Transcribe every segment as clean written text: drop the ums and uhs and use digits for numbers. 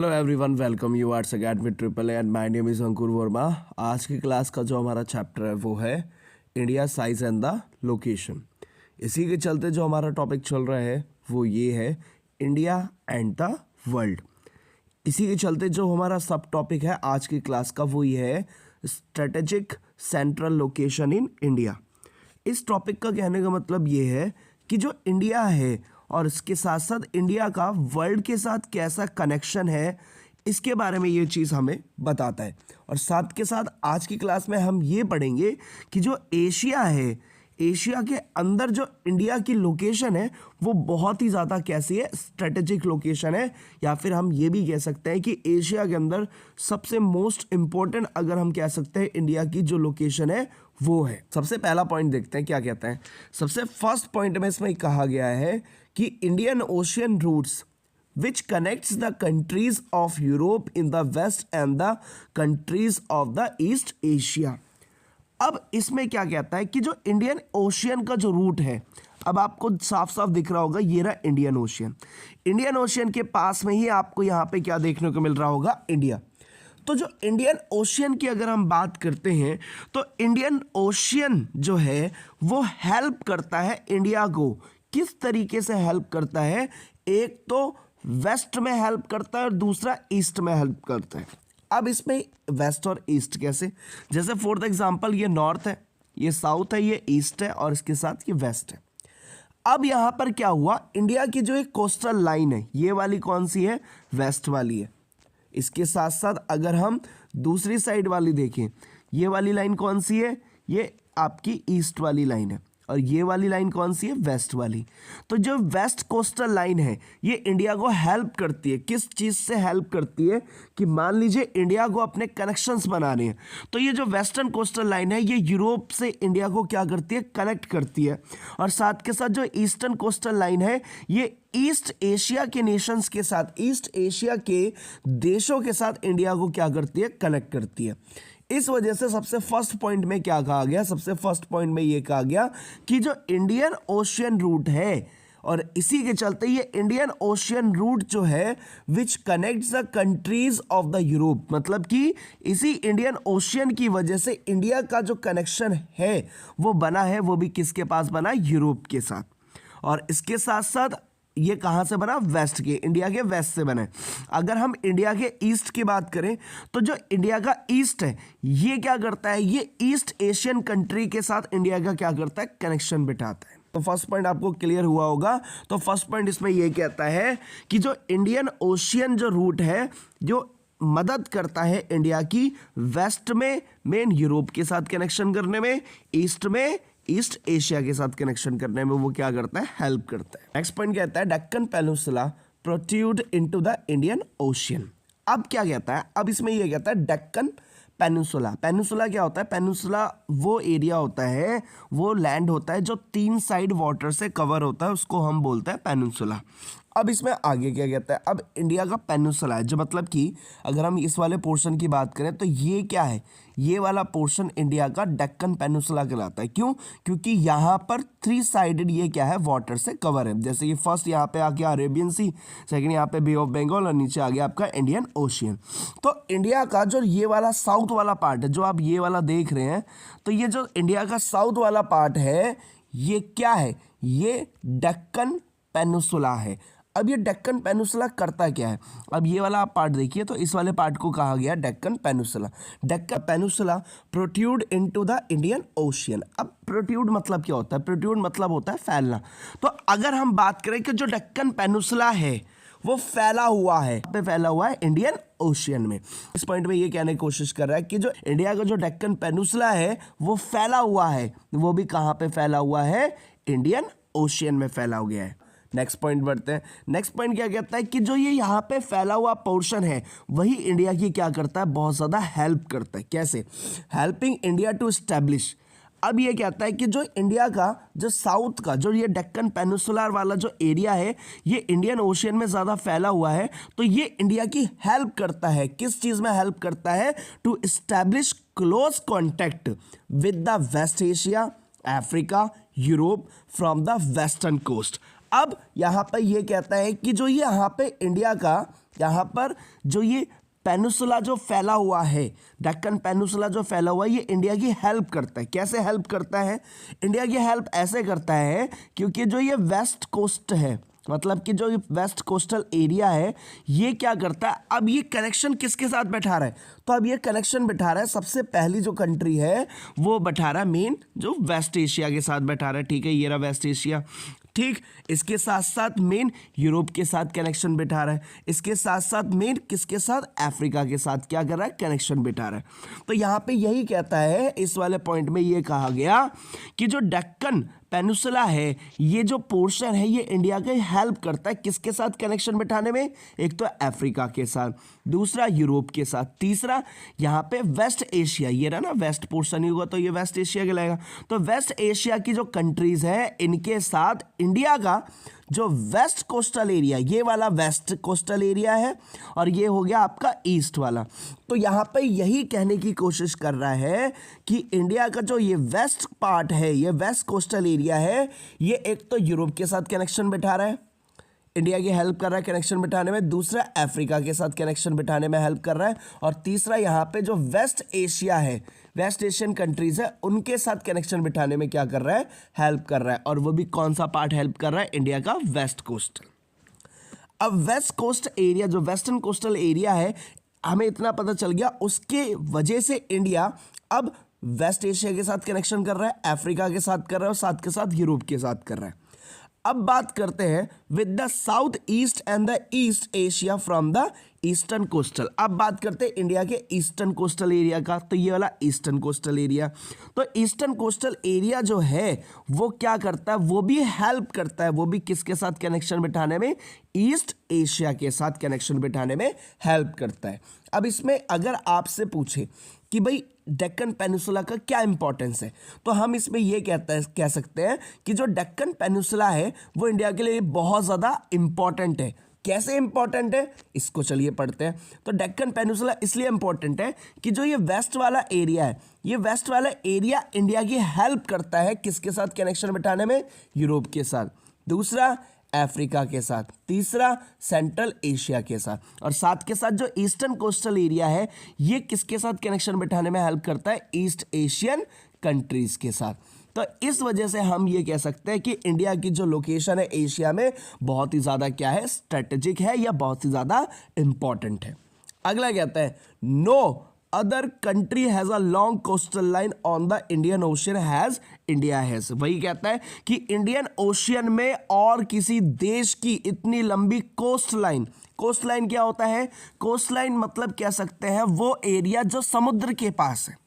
Hello everyone, welcome you arts academy triple A and my name is Ankur Verma. आज की class का जो हमारा चैप्टर है वो है India size and the location. इसी के चलते जो हमारा टॉपिक चल रहा है वो ये है इंडिया एंड द वर्ल्ड। इसी के चलते जो हमारा सब टॉपिक है आज की क्लास का वो ये है strategic central location in India. इस टॉपिक का कहने का मतलब ये है कि जो इंडिया है और इसके साथ साथ इंडिया का वर्ल्ड के साथ कैसा कनेक्शन है, इसके बारे में ये चीज़ हमें बताता है। और साथ के साथ आज की क्लास में हम ये पढ़ेंगे कि जो एशिया है, एशिया के अंदर जो इंडिया की लोकेशन है वो बहुत ही ज़्यादा कैसी है, स्ट्रेटेजिक लोकेशन है, या फिर हम ये भी कह सकते हैं कि एशिया के अंदर सबसे मोस्ट इम्पोर्टेंट अगर हम कह सकते हैं इंडिया की जो लोकेशन है वो है। सबसे पहला पॉइंट देखते हैं क्या कहते हैं। सबसे फर्स्ट पॉइंट में इसमें कहा गया है कि Indian ocean routes which connects the countries of Europe in the west and the countries of the East Asia। अब इसमें क्या कहता है कि जो इंडियन ओशियन का जो रूट है, अब आपको साफ साफ दिख रहा होगा, ये रहा इंडियन ओशियन। इंडियन ओशियन के पास में ही आपको यहाँ पे क्या देखने को मिल रहा होगा, इंडिया। तो जो इंडियन ओशियन की अगर हम बात करते हैं तो इंडियन ओशियन जो है वो हेल्प करता है इंडिया को। किस तरीके से हेल्प करता है? एक तो वेस्ट में हेल्प करता है और दूसरा ईस्ट में हेल्प करता है। अब इसमें वेस्ट और ईस्ट कैसे? जैसे फॉर एग्जांपल ये नॉर्थ है, ये साउथ है, ये ईस्ट है और इसके साथ ये वेस्ट है। अब यहां पर क्या हुआ, इंडिया की जो एक कोस्टल लाइन है, ये वाली कौन सी है? वेस्ट वाली है। इसके साथ साथ अगर हम दूसरी साइड वाली देखें, ये वाली लाइन कौन सी है? ये आपकी ईस्ट वाली लाइन है। और ये वाली लाइन कौन सी है? वेस्ट वाली। तो जो वेस्ट कोस्टल लाइन है ये इंडिया को हेल्प करती है। किस चीज़ से हेल्प करती है? कि मान लीजिए इंडिया को अपने कनेक्शंस बनाने हैं, तो ये जो वेस्टर्न कोस्टल लाइन है ये यूरोप से इंडिया को क्या करती है? कनेक्ट करती है। और साथ के साथ जो ईस्टर्न कोस्टल लाइन है ये ईस्ट एशिया के नेशंस के साथ, ईस्ट एशिया के देशों के साथ इंडिया को क्या करती है? कनेक्ट करती है। इस वजह से सबसे फर्स्ट पॉइंट में क्या कहा गया? सबसे फर्स्ट पॉइंट में ये कहा गया कि जो इंडियन ओशियन रूट है, और इसी के चलते ये इंडियन ओशियन रूट जो है which connects the countries of the Europe, मतलब कि इसी इंडियन ओशियन की वजह से इंडिया का जो कनेक्शन है वो बना है, वो भी किसके पास बना? यूरोप के साथ। और इसके साथ साथ ये कहां से बना? वेस्ट के, इंडिया के वेस्ट से बना है। अगर हम इंडिया के ईस्ट की बात करें तो जो इंडिया का ईस्ट है ये क्या करता है? ये ईस्ट एशियन कंट्री के साथ इंडिया का क्या करता है? कनेक्शन बिठाता है। तो फर्स्ट पॉइंट आपको क्लियर हुआ होगा। तो फर्स्ट पॉइंट इसमें ये कहता है कि जो इंडियन ओशियन जो रूट है जो मदद करता है इंडिया की वेस्ट में मेन यूरोप के साथ कनेक्शन करने में, ईस्ट में ईस्ट एशिया के साथ कनेक्शन करने में वो क्या करता है? हेल्प करता है। नेक्स्ट पॉइंट कहता है Deccan peninsula protrude into the Indian ocean. अब क्या कहता है? अब इसमें ये कहता है डेक्कन पेनिनसुला। पेनिनसुला क्या होता है? पेनिनसुला वो एरिया होता है, वो लैंड होता है जो 3 साइड वाटर से कवर होता है, उसको हम बोलते हैं पेनिनसुला। अब इसमें आगे क्या कहता है? अब इंडिया का पेनिनसुला है, जो मतलब कि अगर हम इस वाले पोर्शन की बात करें तो ये क्या है? ये वाला पोर्शन इंडिया का डेक्कन पेनिनसुला कहलाता है। क्यों? क्योंकि यहाँ पर 3 साइडेड ये क्या है? वाटर से कवर है। जैसे ये फर्स्ट यहाँ पे आ गया अरेबियन सी, सेकंड यहाँ पे बे ऑफ बंगाल और नीचे आ गया आपका इंडियन ओशियन। तो इंडिया का जो ये वाला साउथ वाला पार्ट है, जो आप ये वाला देख रहे हैं, तो ये जो इंडिया का साउथ वाला पार्ट है ये क्या है? ये डेक्कन पेनिनसुला है। अब ये डेक्कन पेनिनसुला करता क्या है? अब ये वाला आप पार्ट देखिए, तो इस वाले पार्ट को कहा गया Deccan peninsula. Deccan peninsula protrude into the Indian ocean. अब प्रोट्रूड मतलब क्या होता है? प्रोट्रूड मतलब होता है फैलना। तो अगर हम बात करें कि जो डेक्कन पेनिनसुला है वो फैला हुआ है, पे फैला हुआ है इंडियन ओशियन में। इस पॉइंट में ये कहने की कोशिश कर रहा है कि जो इंडिया का जो डेक्कन पेनिनसुला है वो फैला हुआ है, वो भी कहाँ पे फैला हुआ है? इंडियन ओशियन में फैला गया है। नेक्स्ट पॉइंट बढ़ते हैं। नेक्स्ट पॉइंट क्या कहता है कि जो ये यहाँ पे फैला हुआ पोर्शन है वही इंडिया की क्या करता है? बहुत ज़्यादा हेल्प करता है। कैसे? Helping India to establish. अब ये कहता है कि जो इंडिया का जो साउथ का जो ये डेक्कन पेनिनसुलर वाला जो एरिया है ये इंडियन ओशियन में ज़्यादा फैला हुआ है, तो ये इंडिया की हेल्प करता है। किस चीज़ में हेल्प करता है? To establish close contact with the west Asia, Africa, Europe from the western coast. अब यहाँ पर ये कहता है कि जो ये यहाँ पे इंडिया का यहाँ पर जो ये पेनिसुला जो फैला हुआ है, डेक्कन पेनिसुला जो फैला हुआ है, ये इंडिया की हेल्प करता है। कैसे हेल्प करता है? इंडिया की हेल्प ऐसे करता है क्योंकि जो ये वेस्ट कोस्ट है, मतलब कि जो वेस्ट कोस्टल एरिया है, ये क्या करता है, अब ये कनेक्शन किसके साथ बैठा रहा है? तो अब ये कनेक्शन बैठा रहा है, सबसे पहली जो कंट्री है वो बैठा रहा है मेन जो वेस्ट एशिया के साथ बैठा रहा है। ठीक है, ये रहा वेस्ट एशिया। ठीक, इसके साथ साथ मेन यूरोप के साथ कनेक्शन बिठा रहा है, इसके साथ साथ मेन किसके साथ, अफ्रीका के साथ क्या कर रहा है, कनेक्शन बिठा रहा है। तो यहाँ पे यही कहता है, इस वाले पॉइंट में ये कहा गया कि जो डेक्कन पेनिसुला है, ये जो पोर्शन है, ये इंडिया की हेल्प करता है किसके साथ कनेक्शन बिठाने में? एक तो अफ्रीका के साथ, दूसरा यूरोप के साथ, तीसरा यहाँ पे वेस्ट एशिया, ये रहा ना वेस्ट पोर्शन ही होगा तो ये वेस्ट एशिया कहलाएगा। तो वेस्ट एशिया की जो कंट्रीज है, इनके साथ इंडिया का जो वेस्ट कोस्टल एरिया, ये वाला वेस्ट कोस्टल एरिया है और ये हो गया आपका ईस्ट वाला। तो यहाँ पे यही कहने की कोशिश कर रहा है कि इंडिया का जो ये वेस्ट पार्ट है, ये वेस्ट कोस्टल एरिया है, ये एक तो यूरोप के साथ कनेक्शन बिठा रहा है, इंडिया की हेल्प कर रहा है कनेक्शन बिठाने में, दूसरा अफ्रीका के साथ कनेक्शन बिठाने में हेल्प कर रहा है, और तीसरा यहाँ पे जो वेस्ट एशिया है, वेस्ट एशियन कंट्रीज है, उनके साथ कनेक्शन बिठाने में क्या कर रहा है, हेल्प कर रहा है। और वो भी कौन सा पार्ट हेल्प कर रहा है? इंडिया का वेस्ट कोस्ट। अब वेस्ट कोस्ट एरिया, जो वेस्टर्न कोस्टल एरिया है, हमें इतना पता चल गया, उसके वजह से इंडिया अब वेस्ट एशिया के साथ कनेक्शन कर रहा है, अफ्रीका के साथ कर रहा है और साथ के साथ यूरोप के साथ कर रहा है। अब बात करते हैं with the south east and the east Asia from the eastern coastal. अब बात करते हैं इंडिया के ईस्टर्न कोस्टल एरिया का, तो ये वाला ईस्टर्न कोस्टल एरिया। तो ईस्टर्न कोस्टल एरिया जो है वो क्या करता है, वो भी हेल्प करता है, वो भी किसके साथ कनेक्शन बिठाने में, ईस्ट एशिया के साथ कनेक्शन बिठाने में हेल्प करता है। अब इसमें अगर आपसे पूछे कि भाई डेक्कन पेनिसुला का क्या इंपॉर्टेंस है, तो हम इसमें ये कह सकते हैं कि जो डेक्कन पेनिसुला है वो इंडिया के लिए बहुत ज़्यादा इंपॉर्टेंट है। कैसे इंपॉर्टेंट है, इसको चलिए पढ़ते हैं। तो डेक्कन पेनिसुला इसलिए इंपॉर्टेंट है कि जो ये वेस्ट वाला एरिया है, ये वेस्ट वाला एरिया इंडिया की हेल्प करता है किसके साथ कनेक्शन बिठाने में, यूरोप के साथ, दूसरा अफ्रीका के साथ, तीसरा सेंट्रल एशिया के साथ, और साथ के साथ जो ईस्टर्न कोस्टल एरिया है, ये किसके साथ कनेक्शन बिठाने में हेल्प करता है, ईस्ट एशियन कंट्रीज के साथ। तो इस वजह से हम ये कह सकते हैं कि इंडिया की जो लोकेशन है एशिया में बहुत ही ज़्यादा क्या है, स्ट्रेटेजिक है या बहुत ही ज़्यादा इंपॉर्टेंट है। अगला कहता है no other country has a long coastal line on the Indian ocean has India has. वही कहता है कि इंडियन ओशियन में और किसी देश की इतनी लंबी कोस्ट लाइन, कोस्ट लाइन क्या होता है, कोस्ट लाइन मतलब कह सकते हैं वो एरिया जो समुद्र के पास है।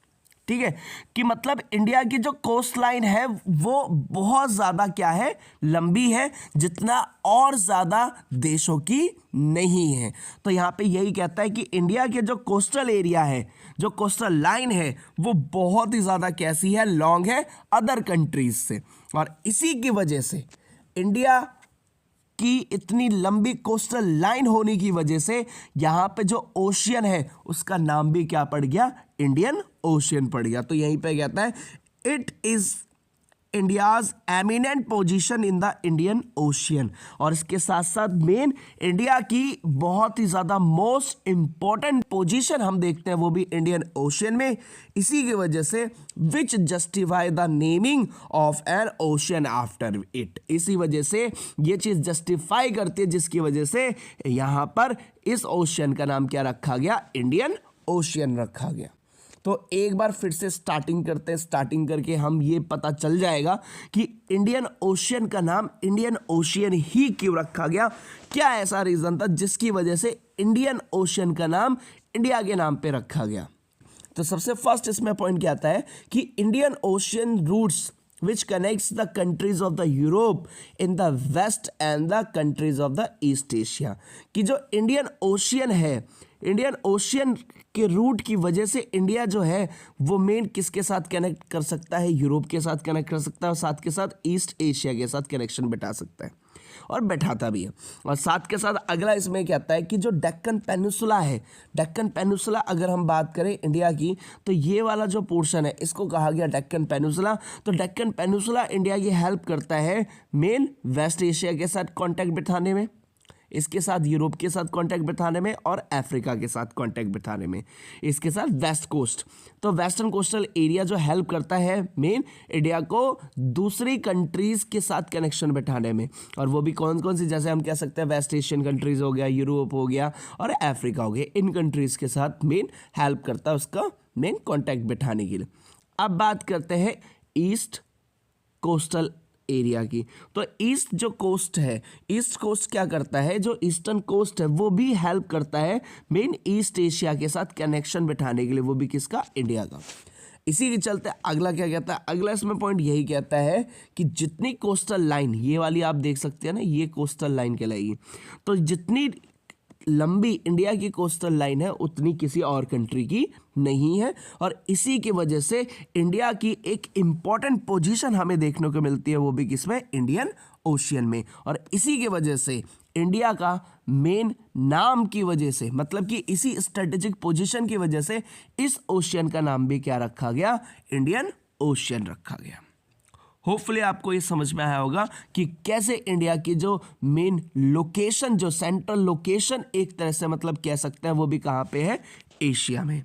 ठीक है, कि मतलब इंडिया की जो कोस्ट लाइन है वो बहुत ज़्यादा क्या है, लंबी है, जितना और ज़्यादा देशों की नहीं है। तो यहाँ पे यही कहता है कि इंडिया के जो कोस्टल एरिया है, जो कोस्टल लाइन है, वो बहुत ही ज़्यादा कैसी है, लॉन्ग है अदर कंट्रीज से, और इसी की वजह से इंडिया की इतनी लंबी कोस्टल लाइन होने की वजह से यहाँ पे जो ओशियन है उसका नाम भी क्या पड़ गया, इंडियन ओशियन पड़ गया। तो यहीं पे कहता है it is India's eminent position in the Indian ocean, और इसके साथ साथ मेन इंडिया की बहुत ही ज़्यादा मोस्ट इंपॉर्टेंट पोजीशन हम देखते हैं वो भी इंडियन ओशियन में। इसी की वजह से which justify the naming of an ocean after it, इसी वजह से ये चीज़ जस्टिफाई करती है जिसकी वजह से यहाँ पर इस ओशियन का नाम क्या रखा गया, इंडियन ओशियन रखा गया। तो एक बार फिर से स्टार्टिंग करते हैं, स्टार्टिंग करके हम ये पता चल जाएगा कि इंडियन ओशियन का नाम इंडियन ओशियन ही क्यों रखा गया, क्या ऐसा रीज़न था जिसकी वजह से इंडियन ओशियन का नाम इंडिया के नाम पे रखा गया। तो सबसे फर्स्ट इसमें पॉइंट क्या आता है कि Indian ocean routes which connects the countries of the Europe in the west and the countries of the East Asia, कि जो इंडियन ओशियन है, इंडियन ओशियन के रूट की वजह से इंडिया जो है वो मेन किसके साथ कनेक्ट कर सकता है, यूरोप के साथ कनेक्ट कर सकता है, और साथ के साथ ईस्ट एशिया के साथ कनेक्शन बिठा सकता है और बैठाता भी है। और साथ के साथ अगला इसमें क्या आता है कि जो डेक्कन पेनिसुला है, डेक्कन पेनिसुला अगर हम बात करें इंडिया की, तो ये वाला जो पोर्शन है इसको कहा गया डेक्कन पेनिसुला। तो डेक्कन पेनिसुला इंडिया की हेल्प करता है मेन वेस्ट एशिया के साथ कांटेक्ट बिठाने में, इसके साथ यूरोप के साथ कांटेक्ट बिठाने में और अफ्रीका के साथ कांटेक्ट बिठाने में। इसके साथ वेस्ट कोस्ट, तो वेस्टर्न कोस्टल एरिया जो हेल्प करता है मेन इंडिया को दूसरी कंट्रीज के साथ कनेक्शन बिठाने में, और वो भी कौन कौन सी, जैसे हम कह सकते हैं वेस्ट एशियन कंट्रीज हो गया, यूरोप हो गया और अफ्रीका हो गया, इन कंट्रीज के साथ मेन हेल्प करता है उसका मेन कांटेक्ट बिठाने के लिए। अब बात करते हैं ईस्ट कोस्टल एरिया की। तो ईस्ट जो कोस्ट है, ईस्ट कोस्ट क्या करता है, जो ईस्टर्न कोस्ट है वो भी हेल्प करता है मेन ईस्ट एशिया के साथ कनेक्शन बिठाने के लिए, वो भी किसका, इंडिया का। इसी के चलते अगला क्या कहता है, अगला इसमें पॉइंट यही कहता है कि जितनी कोस्टल लाइन, ये वाली आप देख सकते हैं ना, ये कोस्टल लाइन कहलाएगी, तो जितनी लंबी इंडिया की कोस्टल लाइन है उतनी किसी और कंट्री की नहीं है, और इसी की वजह से इंडिया की एक इंपॉर्टेंट पोजीशन हमें देखने को मिलती है, वो भी किसमें, इंडियन ओशियन में। और इसी की वजह से इंडिया का मेन नाम की वजह से, मतलब कि इसी स्ट्रेटेजिक पोजीशन की वजह से इस ओशियन का नाम भी क्या रखा गया, इंडियन ओशियन रखा गया। होपफुली आपको ये समझ में आया होगा कि कैसे इंडिया की जो मेन लोकेशन, जो सेंट्रल लोकेशन एक तरह से मतलब कह सकते हैं वो भी कहाँ पे है, एशिया में।